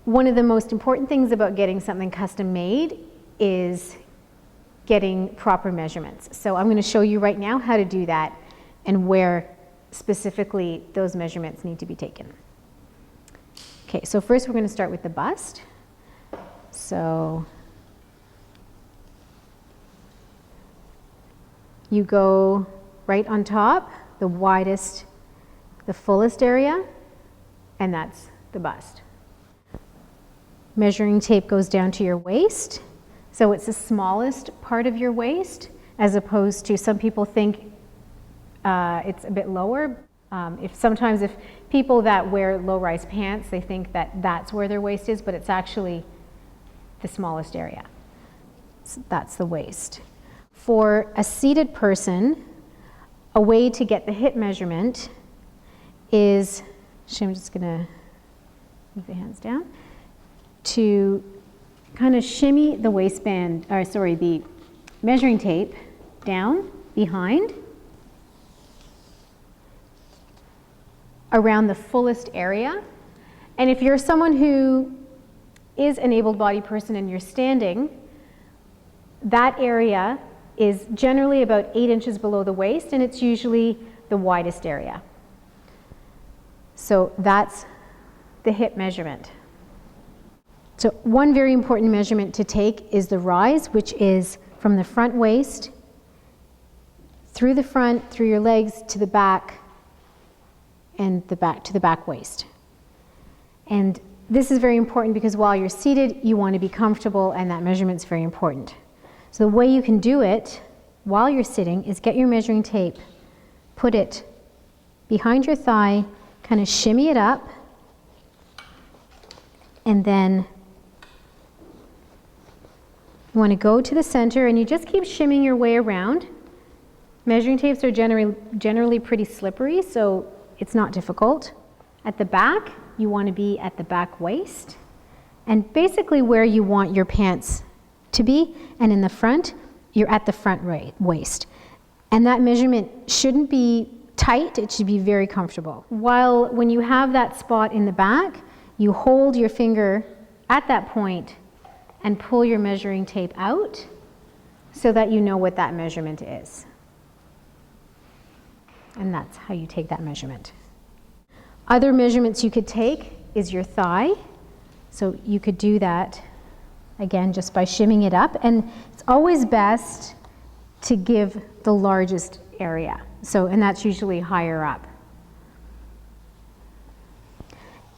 one of the most important things about getting something custom made is getting proper measurements. So I'm going to show you right now how to do that and where specifically those measurements need to be taken. Okay, so first we're going to start with the bust. So you go right on top, the widest, the fullest area, and that's the bust. Measuring tape goes down to your waist, so it's the smallest part of your waist, as opposed to some people think it's a bit lower. Sometimes if people that wear low-rise pants, they think that that's where their waist is, but it's actually the smallest area. So that's the waist. For a seated person, a way to get the hip measurement is, I'm just going to move the hands down, to kind of shimmy the waistband, or sorry, the measuring tape down behind around the fullest area. And if you're someone who is an able-bodied person and you're standing, that area is generally about 8 inches below the waist, and it's usually the widest area. So that's the hip measurement. So one very important measurement to take is the rise, which is from the front waist, through the front, through your legs, to the back, and the back to the back waist. And this is very important because while you're seated, you want to be comfortable, and that measurement's very important. So the way you can do it while you're sitting is get your measuring tape, put it behind your thigh, kind of shimmy it up, and then you want to go to the center, and you just keep shimmying your way around. Measuring tapes are generally pretty slippery, so it's not difficult. At the back, you want to be at the back waist, and basically where you want your pants to be, and in the front, you're at the front waist. And that measurement shouldn't be tight, it should be very comfortable. While when you have that spot in the back, you hold your finger at that point and pull your measuring tape out so that you know what that measurement is. And that's how you take that measurement. Other measurements you could take is your thigh. So you could do that, again, just by shimming it up. And it's always best to give the largest area. So, and that's usually higher up.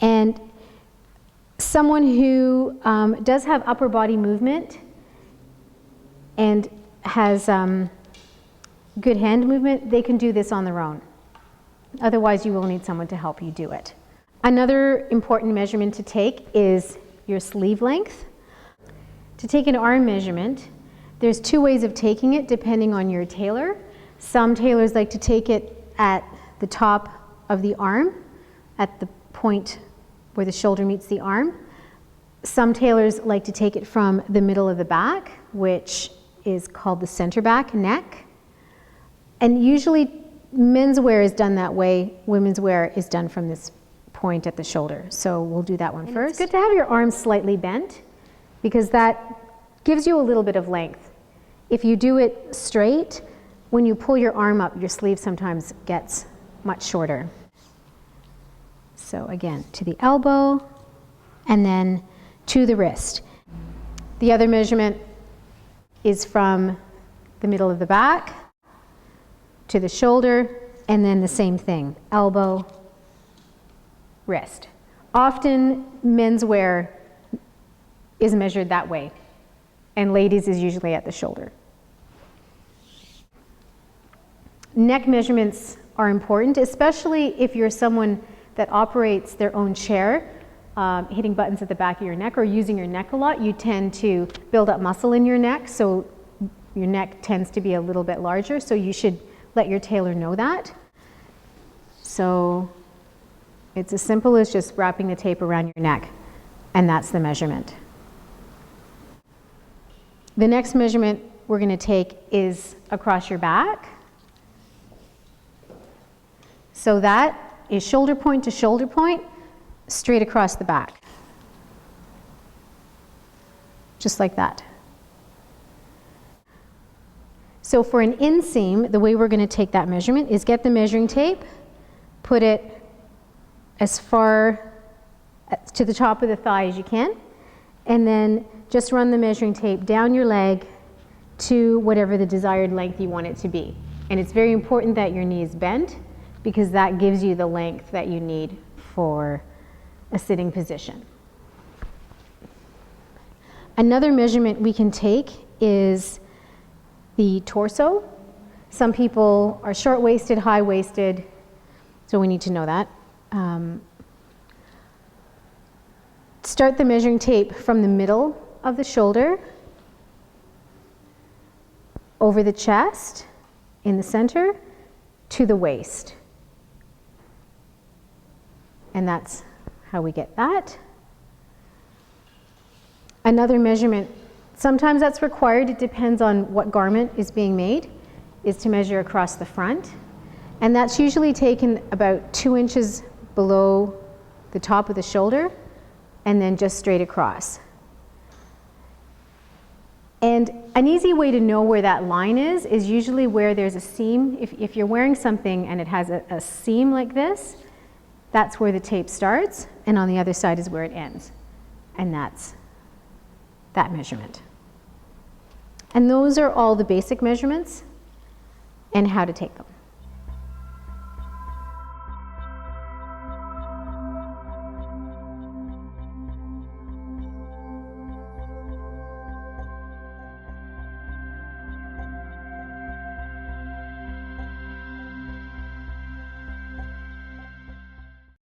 And someone who does have upper body movement and has good hand movement, they can do this on their own. Otherwise, you will need someone to help you do it. Another important measurement to take is your sleeve length. To take an arm measurement, there's 2 ways of taking it depending on your tailor. Some tailors like to take it at the top of the arm, at the point where the shoulder meets the arm. Some tailors like to take it from the middle of the back, which is called the center back neck. And usually men's wear is done that way, women's wear is done from this point at the shoulder. So we'll do that one first. It's good to have your arms slightly bent because that gives you a little bit of length. If you do it straight, when you pull your arm up, your sleeve sometimes gets much shorter. So again, to the elbow and then to the wrist. The other measurement is from the middle of the back to the shoulder, and then the same thing, elbow, wrist. Often men's wear is measured that way, and ladies is usually at the shoulder. Neck measurements are important, especially if you're someone that operates their own chair, hitting buttons at the back of your neck or using your neck a lot. You tend to build up muscle in your neck, so your neck tends to be a little bit larger, so you should let your tailor know that. So it's as simple as just wrapping the tape around your neck, and that's the measurement. The next measurement we're going to take is across your back. So that is shoulder point to shoulder point, straight across the back. just like that. So for an inseam, the way we're going to take that measurement is get the measuring tape, put it as far to the top of the thigh as you can, and then just run the measuring tape down your leg to whatever the desired length you want it to be. And it's very important that your knee is bent, because that gives you the length that you need for a sitting position. Another measurement we can take is the torso. Some people are short-waisted, high-waisted, so we need to know that. Start the measuring tape from the middle of the shoulder, over the chest, in the center, to the waist. And that's how we get that. Another measurement, sometimes that's required, it depends on what garment is being made, is to measure across the front. And that's usually taken about 2 inches below the top of the shoulder, and then just straight across. And an easy way to know where that line is usually where there's a seam. If you're wearing something and it has a seam like this, that's where the tape starts, and on the other side is where it ends. And that's that measurement. And those are all the basic measurements and how to take them.